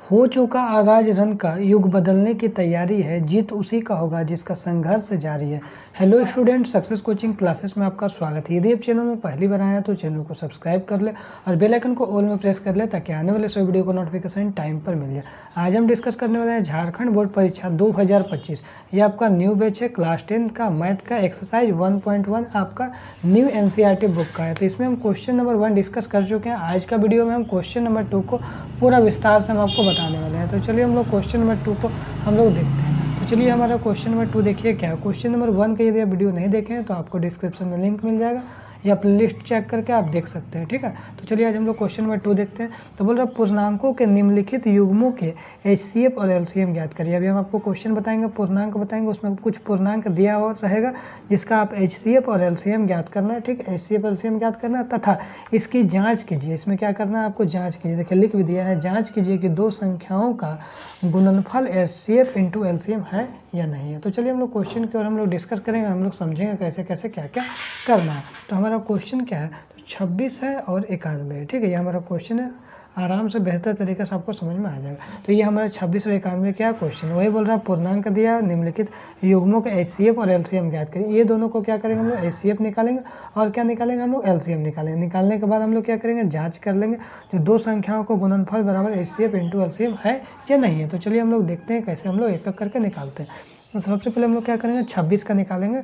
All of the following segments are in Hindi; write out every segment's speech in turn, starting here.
हो चुका आगाज रन का युग बदलने की तैयारी है, जीत उसी का होगा जिसका संघर्ष जारी है। Hello student, success coaching classes में आपका स्वागत है। यदि आप चैनल में पहली बार आए हैं तो चैनल को सब्सक्राइब कर ले और बेल आइकन को ऑल में प्रेस कर ले ताकि आने वाले सभी वीडियो को नोटिफिकेशन टाइम पर मिल जाए। आज हम डिस्कस करने वाले हैं झारखंड बोर्ड परीक्षा 2025। ये आपका न्यू बैच है, क्लास 10 का मैथ का एक्सरसाइज 1.1 आपका न्यू एनसीईआरटी बुक का है। तो इसमें हम क्वेश्चन नंबर 1 डिस्कस कर चुके हैं। आज का वीडियो में हम क्वेश्चन नंबर 2 को पूरा विस्तार से हम आपको बताने वाले हैं। तो चलिए हम लोग क्वेश्चन नंबर 2 को हम लोग देखते हैं। तो चलिए हमारा क्वेश्चन नंबर 2 देखिए क्या है। क्वेश्चन नंबर 1 का यदि आप वीडियो नहीं देखें तो आपको डिस्क्रिप्शन में लिंक मिल जाएगा या प्लेलिस्ट चेक करके आप देख सकते हैं, ठीक है। तो चलिए आज हम लोग क्वेश्चन नंबर 2 देखते हैं। तो बोल रहा है पूर्णांकों के निम्नलिखित युग्मों के HCF और LCM ज्ञात करिए। अभी हम आपको क्वेश्चन बताएंगे, पूर्णांक बताएंगे, उसमें कुछ पूर्णांक दिया और रहेगा जिसका आप HCF और LCM ज्ञात करना है, ठीक है। HCF LCM ज्ञात करना है तथा इसकी जाँच कीजिए। इसमें क्या करना है आपको, जाँच कीजिए। देखिए लिख भी दिया है, जाँच कीजिए कि दो संख्याओं का गुणनफल HCF इंटू LCM है या नहीं है। तो चलिए हम लोग क्वेश्चन की ओर हम लोग डिस्कस करेंगे, हम लोग समझेंगे कैसे कैसे क्या क्या करना है। तो हमारा क्वेश्चन क्या है, तो 26 है और 91 है, ठीक है। ये हमारा क्वेश्चन है, आराम से बेहतर तरीके से आपको समझ में आ जाएगा। तो ये हमारा 26 और 91 क्या क्वेश्चन, वही बोल रहा है पूर्णांक दिया निम्नलिखित युग्मों के HCF और LCM ज्ञात करें। ये दोनों को क्या करेंगे हम लोग, HCF निकालेंगे और क्या निकालेंगे हम लोग, LCM निकालेंगे। निकालने के बाद हम लोग क्या करेंगे, जांच कर लेंगे जो दो संख्याओं को गुणनफल बराबर HCF इंटू LCM है या नहीं है। तो चलिए हम लोग देखते हैं कैसे हम लोग एक एक करके निकालते हैं। तो सबसे पहले हम लोग क्या करेंगे, 26 का निकालेंगे।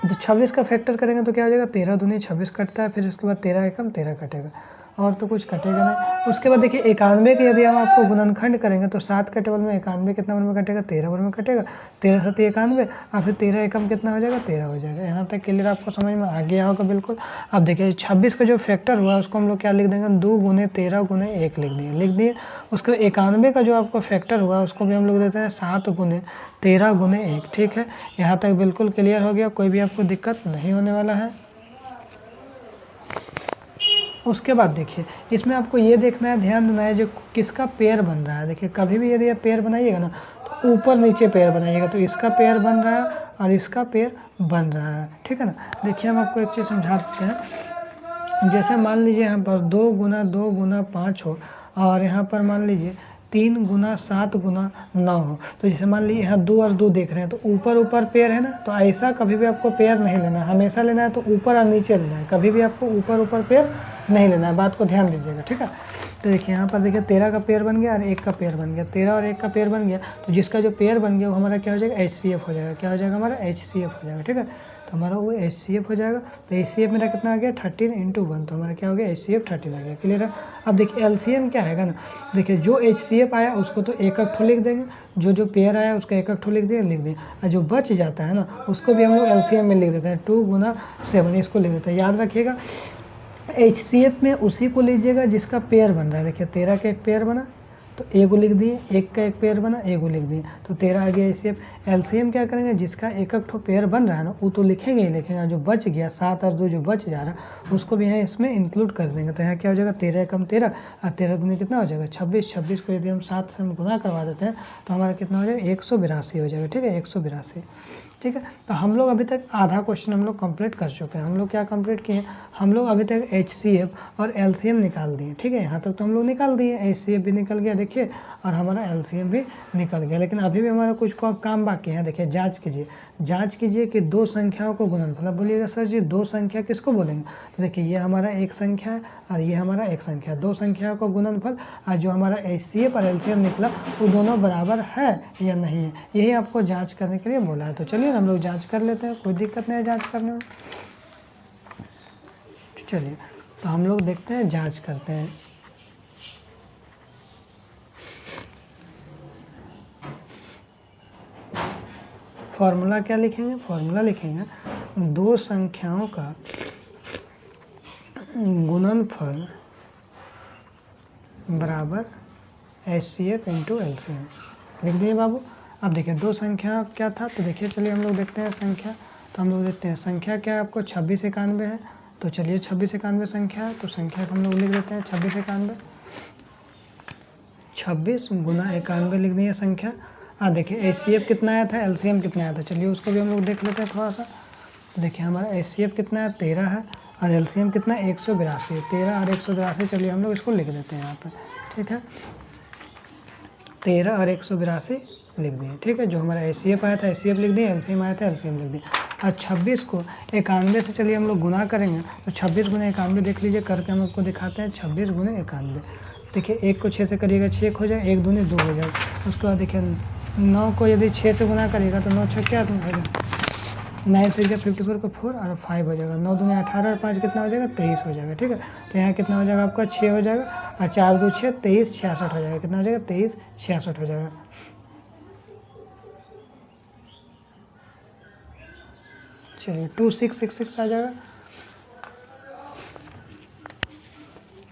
तो 26 का फैक्टर करेंगे तो क्या हो जाएगा, 13 दूनी 26 कटता है, फिर उसके बाद 13 एकम 13 कटेगा और तो कुछ कटेगा नहीं। उसके बाद देखिए 91 के यदि हम आपको गुणनखंड करेंगे तो 7 का टेबल में 91 कितना बार में कटेगा, 13 बार में कटेगा। 13 7 91 और फिर 13 एकम कितना हो जाएगा, 13 हो जाएगा। यहाँ तक क्लियर आपको समझ में आ गया होगा बिल्कुल। अब देखिए 26 का जो फैक्टर हुआ उसको हम लोग क्या लिख देंगे, 2 गुने 13 गुने 1 लिख दिए। उसके 91 का जो आपको फैक्टर हुआ उसको भी हम लोग देते हैं 7 गुने 13 गुने 1, ठीक है। यहाँ तक बिल्कुल क्लियर हो गया, कोई भी आपको दिक्कत नहीं होने वाला है। उसके बाद देखिए इसमें आपको ये देखना है, ध्यान देना है जो किसका पेयर बन रहा है। देखिए कभी भी यदि आप पेयर बनाइएगा ना तो ऊपर नीचे पेयर बनाइएगा। तो इसका पेयर बन रहा है और इसका पेयर बन रहा है, ठीक है ना। देखिए हम आपको एक चीज़ समझा देते हैं। जैसे मान लीजिए यहाँ पर 2 गुना 2 गुना 5 हो और यहाँ पर मान लीजिए 3 गुना 7 गुना 9 हो। तो जैसे मान लीजिए यहाँ 2 और 2 देख रहे हैं तो ऊपर ऊपर पेयर है ना, तो ऐसा कभी भी आपको पेयर नहीं लेना है। हमेशा लेना है तो ऊपर और नीचे लेना है, कभी भी आपको ऊपर ऊपर पेयर नहीं लेना है। बात को ध्यान दीजिएगा, ठीक है। तो देखिए यहाँ पर देखिए 13 का पेयर बन गया और 1 का पेयर बन गया। 13 और 1 का पेयर बन गया तो जिसका जो पेयर बन गया वो हमारा क्या हो जाएगा, HCF हो जाएगा। क्या हो जाएगा हमारा, HCF हो जाएगा, ठीक है। तो हमारा वो HCF हो जाएगा। तो HCF मेरा कितना आ गया, 13 इंटू 1, तो हमारा क्या हो गया, HCF 13 आ गया। क्लियर है। अब देखिए LCM क्या आएगा ना, देखिए जो HCF आया उसको तो एक एक ठो लिख देंगे, जो पेयर आया उसका एक एक ठो लिख दें और जो बच जाता है ना उसको भी हम लोग LCM में लिख देते हैं। 2 गुना 7 इसको लिख देते हैं। याद रखिएगा HCF में उसी को लीजिएगा जिसका पेयर बन रहा है। देखिए 13 का एक पेयर बना तो ए को लिख दिए, 1 का एक पेयर बना ए को लिख दिए, तो 13 आ गया HCF। LCM क्या करेंगे, जिसका एक एक ठो पेयर बन रहा है ना वो तो लिखेंगे ही लिखेंगे, जो बच गया 7 और 2 जो बच जा रहा है उसको भी यहाँ इसमें इंक्लूड कर देंगे। तो यहाँ क्या हो जाएगा, 13 एकम 13 और 13 दूनी कितना हो जाएगा, 26। 26 को यदि हम 7 से हम गुना करवा देते हैं तो हमारा कितना हो जाएगा, 182 हो जाएगा, ठीक है, 182, ठीक है। तो हम लोग अभी तक आधा क्वेश्चन हम लोग कंप्लीट कर चुके हैं। हम लोग क्या कंप्लीट किए, हम लोग अभी तक HCF और LCM निकाल दिए, ठीक है। यहाँ तक तो हम लोग निकाल दिए, HCF भी निकल गया देखिए और हमारा LCM भी निकल गया। लेकिन अभी भी हमारा कुछ काम बाकी है। देखिए जांच कीजिए कि दो संख्याओं को गुणनफल। अब बोलिएगा सर जी दो संख्या किसको बोलेंगे, तो देखिए ये हमारा एक संख्या है और ये हमारा एक संख्या है। दो संख्याओं को गुणनफल और जो हमारा HCF और LCM निकला वो दोनों बराबर है या नहीं है, यही आपको जांच करने के लिए बोला है। तो चलिए हम लोग जांच कर लेते हैं, कोई दिक्कत नहीं है जांच करने में। चलिए तो हम लोग देखते हैं, जांच करते हैं। फॉर्मूला क्या लिखेंगे, फॉर्मूला लिखेंगे दो संख्याओं का गुणनफल बराबर HCF इंटू LCM लिख दिए बाबू। अब देखिए दो संख्या क्या था, तो देखिए चलिए हम लोग देखते हैं संख्या। तो हम लोग देखते हैं संख्या क्या है आपको, 26 91 है। तो चलिए 26 91 संख्या है तो संख्या को हम लोग लिख देते हैं 26 91। 26 गुना 91 लिख दिए संख्या। देखिए HCF कितना आया था, LCM कितना आया था, चलिए उसको भी हम लोग देख लेते हैं थोड़ा सा। तो देखिए हमारा HCF कितना है, 13 है और LCM कितना है, 182। 13 और 182, चलिए हम लोग इसको लिख देते हैं यहाँ पर, ठीक है। 13 और 182 लिख दिए, ठीक है। जो हमारा HCF आया था HCF लिख दिए, LCM आया था LCM लिख दिए। और 26 को 91 से चलिए हम लोग गुना करेंगे, तो 26 गुना 91 देख लीजिए करके हम आपको दिखाते हैं। 26 गुना 91, देखिए 1 को 6 से करिएगा 6 हो जाए, 1 दूनी 2 हो जाए। उसके बाद देखिए 9 को यदि 6 से गुना करिएगा तो 9 6 क्या हो जाएगा, 9 से 54 को 4 और 5 हो जाएगा। 9 दूनी 18 और 5 कितना हो जाएगा, 23 हो जाएगा, ठीक है। तो यहाँ कितना हो जाएगा आपका 6 हो जाएगा, और 4 2 6 23 66 हो जाएगा। कितना हो जाएगा, 23 66 हो जाएगा। चलिए 2666 आ जाएगा।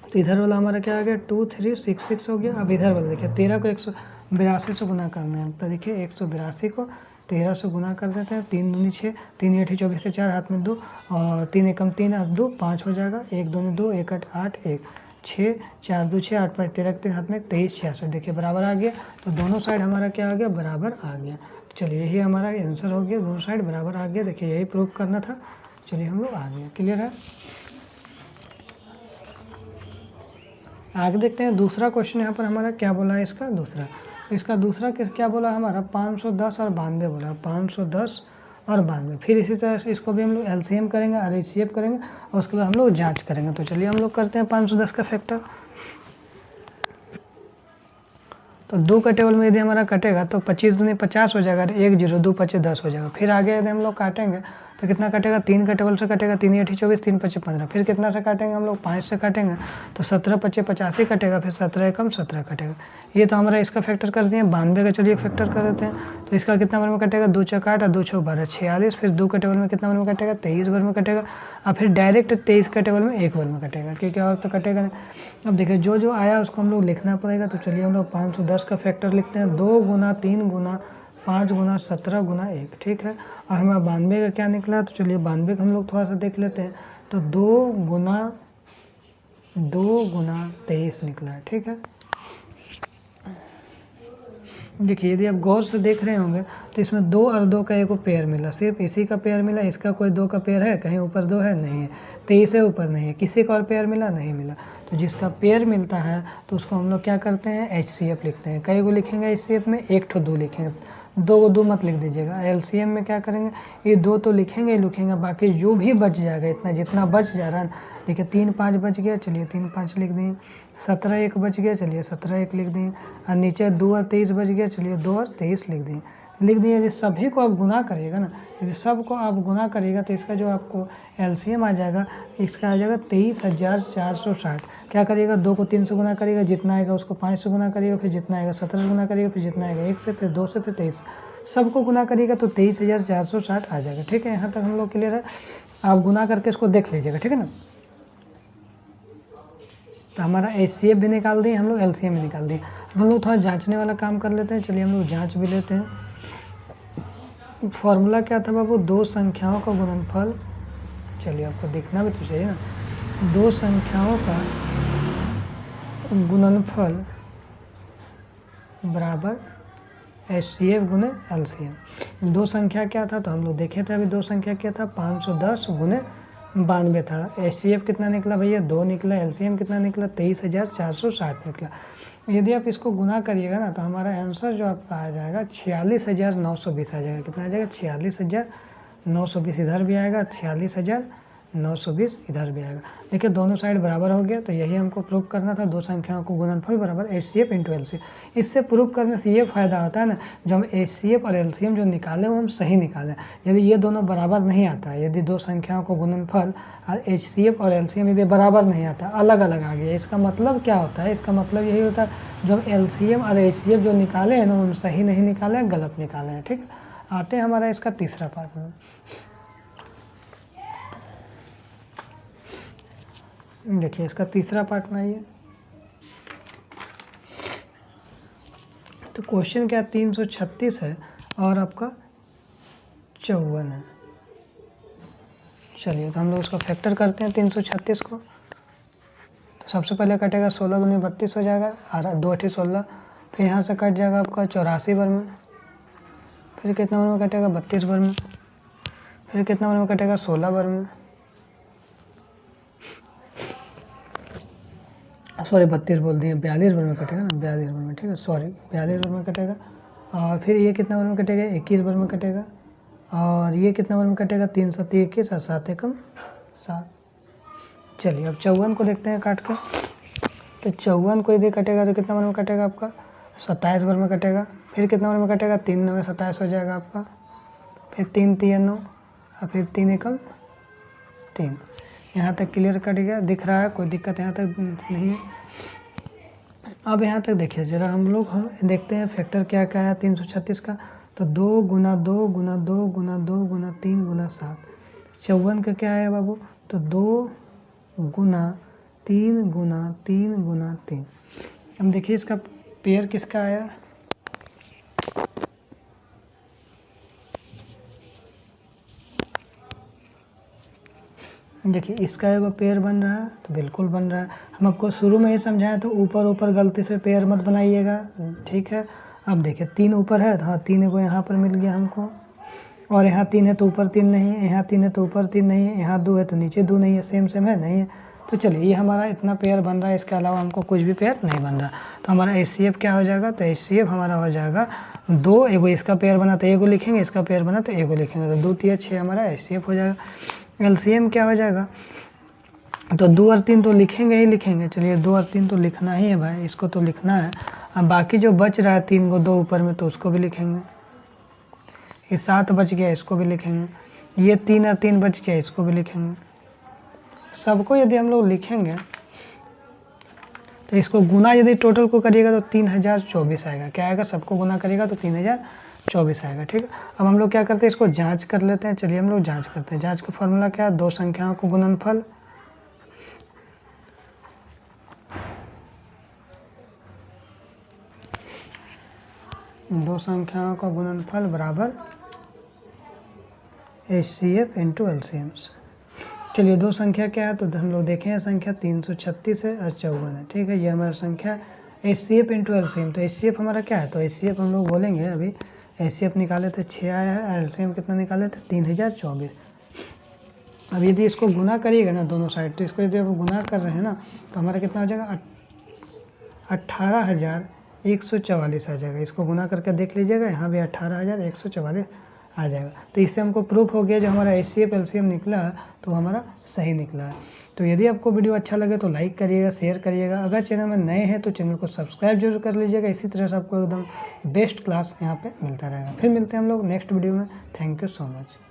तो इधर वाला हमारा क्या आ गया, 2366 हो गया। अब इधर वाला देखिए 13 को 182 से गुना करना है, तो देखिए 182 को 13 से गुना कर देते हैं। 3 दूनी 6, 3 8 24 के 4 हाथ में 2, और 3 एकम 3 और 2 5 हो जाएगा। 1 दूनी 2, 1 8 8 1 6 4 2 6 8 5 13 के हाथ में 23 66, देखिए बराबर आ गया। तो दोनों साइड हमारा क्या आ गया, बराबर आ गया। तो चलिए यही हमारा आंसर हो गया, दोनों साइड बराबर आ गया। देखिए यही प्रूव करना था। चलिए हम लोग आ गए, क्लियर है। आगे देखते हैं दूसरा क्वेश्चन। यहाँ पर हमारा क्या बोला है, इसका दूसरा क्या बोला हमारा, 510 और 92 बोला, 510 और 92। फिर इसी तरह से इसको भी हम लोग LCM करेंगे और HCF करेंगे, और उसके बाद हम लोग जांच करेंगे। तो चलिए हम लोग करते हैं 510 का फैक्टर। तो 2 का टेबल में यदि हमारा कटेगा तो 25 दूनी 50 हो जाएगा, 1 0 2 5 10 हो जाएगा। फिर आगे यदि हम लोग काटेंगे तो कितना कटेगा, 3 का टेबल से कटेगा, 3 8 24 3 5 15। फिर कितना से काटेंगे हम लोग, 5 से काटेंगे तो 17 5 85 कटेगा, फिर 17 एकम 17 कटेगा। ये तो हमारा इसका फैक्टर कर दिए। 92 का चलिए फैक्टर कर देते हैं। तो इसका कितना बार में कटेगा, 2 चौक 8 और 2 छः 12 46। फिर 2 का टेबल में कितना बार में कटेगा, 23 बार में कटेगा। और फिर डायरेक्ट 23 का टेबल में 1 बार में कटेगा, क्योंकि और तो कटेगा नहीं। अब देखिए जो जो आया उसको हम लोग लिखना पड़ेगा। तो चलिए हम लोग 510 का फैक्टर लिखते हैं, 2 गुना 3 गुना 5 गुना 17 गुना 1, ठीक है। और हमारा 92 का क्या निकला, तो चलिए 92 का हम लोग थोड़ा सा देख लेते हैं। तो 2 गुना 23 निकला है, ठीक है। देखिए यदि आप गौर से देख रहे होंगे तो इसमें 2 और 2 का एक पेयर मिला, सिर्फ इसी का पेयर मिला। इसका कोई 2 का पेयर है, कहीं ऊपर 2 है, नहीं है। 23 से ऊपर नहीं है, किसी का और पेयर मिला, नहीं मिला। तो जिसका पेयर मिलता है तो उसको हम लोग क्या करते हैं, HCF लिखते हैं। कई को लिखेंगे HCF में, 1 ठो 2 लिखेंगे, 2 को 2 मत लिख दीजिएगा। LCM में क्या करेंगे, ये 2 तो लिखेंगे ही लिखेंगे, बाकी जो भी बच जाएगा, इतना जितना बच जा रहा है। देखिए 3 5 बच गया, चलिए 3 5 लिख दिए। 17 1 बच गया, चलिए 17 1 लिख दिए। और नीचे 2 और 23 बच गया, चलिए 2 और 23 लिख दिए। यदि सभी को आप गुना करिएगा ना, यदि सबको आप गुना करिएगा तो इसका जो आपको LCM आ जाएगा, इसका आ जाएगा 23,460। क्या करिएगा, 2 को 3 से गुना करिएगा, जितना आएगा उसको 5 से गुना करिएगा, फिर जितना आएगा 17 से गुना करिएगा, फिर जितना आएगा 1 से, फिर 2 से, फिर 23। सबको गुना करिएगा तो 23,460 आ जाएगा, ठीक है। यहाँ तक हम लोग क्लियर है। आप गुना करके इसको देख लीजिएगा, ठीक है ना। तो हमारा HCF भी निकाल दिए हम लोग, LCM भी निकाल दिए। अब हम लोग थोड़ा जांचने वाला काम कर लेते हैं। चलिए हम लोग जांच भी लेते हैं। फॉर्मूला क्या था बाबू, 2 संख्याओं का गुणनफल। चलिए आपको देखना भी तो चाहिए ना। 2 संख्याओं का गुणनफल बराबर HCF गुने LCM। 2 संख्या क्या था, तो हम लोग देखे थे अभी 2 संख्या क्या था, 510 गुने 92 था। HCF कितना निकला भैया, 2 निकला। LCM कितना निकला, 23,460 निकला। यदि आप इसको गुना करिएगा ना तो हमारा आंसर जो आपका आ जाएगा 46,920 आ जाएगा। कितना आ जाएगा, 46,920। इधर भी आएगा 46,920, इधर भी आएगा। देखिए दोनों साइड बराबर हो गया। तो यही हमको प्रूव करना था, 2 संख्याओं को गुणनफल बराबर HCF इंटू LCM। इससे प्रूव करने से ये फ़ायदा होता है ना, जो हम HCF और LCM जो निकालें वो हम सही निकालें। यदि ये दोनों बराबर नहीं आता है, यदि 2 संख्याओं को गुणनफल और HCF और LCM यदि बराबर नहीं आता, अलग अलग आ गया, इसका मतलब क्या होता है, इसका मतलब यही होता है जो हम LCM और HCF जो निकाले हैं ना, हम सही नहीं निकाले हैं, गलत निकाले हैं, ठीक है। आते हैं हमारा इसका तीसरा पार्ट में। देखिए इसका तीसरा पार्ट में आइए। तो क्वेश्चन क्या, 336 है और आपका 54 है। चलिए तो हम लोग उसका फैक्टर करते हैं 336 को। तो सबसे पहले कटेगा 16 दूनी 32 हो जाएगा, और 2 8 16। फिर यहाँ से कट जाएगा आपका 84 बार में। फिर कितना बार में कटेगा, 32 बार में। फिर कितना बार में कटेगा, 16 बार में। सॉरी 32 बोल दिए, 42 बार में कटेगा ना, 42 बार में, ठीक है, सॉरी 42 बार में कटेगा। और फिर ये कितना बार में कटेगा, 21 बार में कटेगा। और ये कितना बार में कटेगा, 3 7 21 और 7 एकम 7। चलिए अब 54 को देखते हैं काट के। तो 54 को यदि कटेगा तो कितना बार में कटेगा आपका, 27 बार में कटेगा। फिर कितना बार में कटेगा, 3 9 27 हो जाएगा आपका। फिर 3 3 9 और फिर 3 एकम 3। यहाँ तक क्लियर कट गया, दिख रहा है, कोई दिक्कत यहाँ तक नहीं है। अब यहाँ तक देखिए ज़रा, हम देखते हैं फैक्टर क्या क्या है 336 का। तो 2 गुना 2 गुना 2 गुना 2 गुना 3 गुना 7। 54 का क्या है बाबू, तो 2 गुना 3 गुना 3 गुना 3। हम देखिए इसका पेयर किसका आया, देखिए इसका एगो पेयर बन रहा है, तो बिल्कुल बन रहा है। हम आपको शुरू में ही समझाएं तो ऊपर ऊपर गलती से पेयर मत बनाइएगा, ठीक है। अब देखिए 3 ऊपर है, तो हाँ 3 एगो यहाँ पर मिल गया हमको। और यहाँ 3 है तो ऊपर 3 नहीं है, यहाँ 3 है तो ऊपर 3 नहीं है, यहाँ 2 है तो नीचे 2 नहीं है, सेम सेम है नहीं है। तो चलिए ये हमारा इतना पेयर बन रहा है, इसके अलावा हमको कुछ भी पेयर नहीं बन रहा। तो हमारा HCF क्या हो जाएगा, तो HCF हमारा हो जाएगा 2, एगो इसका पेयर बना तो एगो लिखेंगे, इसका पेयर बना तो एगो लिखेंगे, तो 2 3 6 हमारा HCF हो जाएगा। LCM क्या हो जाएगा, तो 2 और 3 तो लिखेंगे ही लिखेंगे। चलिए 2 और 3 तो लिखना ही है भाई, इसको तो लिखना है। अब बाकी जो बच रहा है 3 को 2 ऊपर में, तो उसको भी लिखेंगे। ये 7 बच गया, इसको भी लिखेंगे। ये 3 और 3 बच गया, इसको भी लिखेंगे। सबको यदि हम लोग लिखेंगे तो इसको गुना यदि टोटल को करिएगा तो 3024 आएगा। क्या आएगा, सबको गुना करिएगा तो 3024 आएगा, ठीक है। अब हम लोग क्या करते हैं, इसको जांच कर लेते हैं। चलिए हम लोग जांच करते हैं। जांच का फॉर्मूला क्या है, 2 संख्याओं को गुणनफल, दो संख्याओं का गुणनफल बराबर HCF इंटू LCM। चलिए 2 संख्या क्या है, तो हम लोग देखें संख्या 336 है और 54 है, ठीक है। ये हमारा संख्या HCF इंटू LCM। तो HCF हमारा क्या है, तो HCF हम लोग बोलेंगे अभी, HCF निकाले थे 6 आया है, LCM कितना निकाले थे 3024। अब यदि इसको गुना करिएगा ना दोनों साइड, तो इसको यदि आप गुना कर रहे हैं ना, तो हमारा कितना हो जाएगा, 18,144 आ जाएगा। इसको गुना करके देख लीजिएगा, यहाँ भी 18,144 आ जाएगा। तो इससे हमको प्रूफ हो गया जो हमारा HCF LCM निकला तो हमारा सही निकला है। तो यदि आपको वीडियो अच्छा लगे तो लाइक करिएगा, शेयर करिएगा। अगर चैनल में नए हैं तो चैनल को सब्सक्राइब जरूर कर लीजिएगा। इसी तरह से आपको एकदम बेस्ट क्लास यहाँ पे मिलता रहेगा। फिर मिलते हैं हम लोग नेक्स्ट वीडियो में। Thank you so much.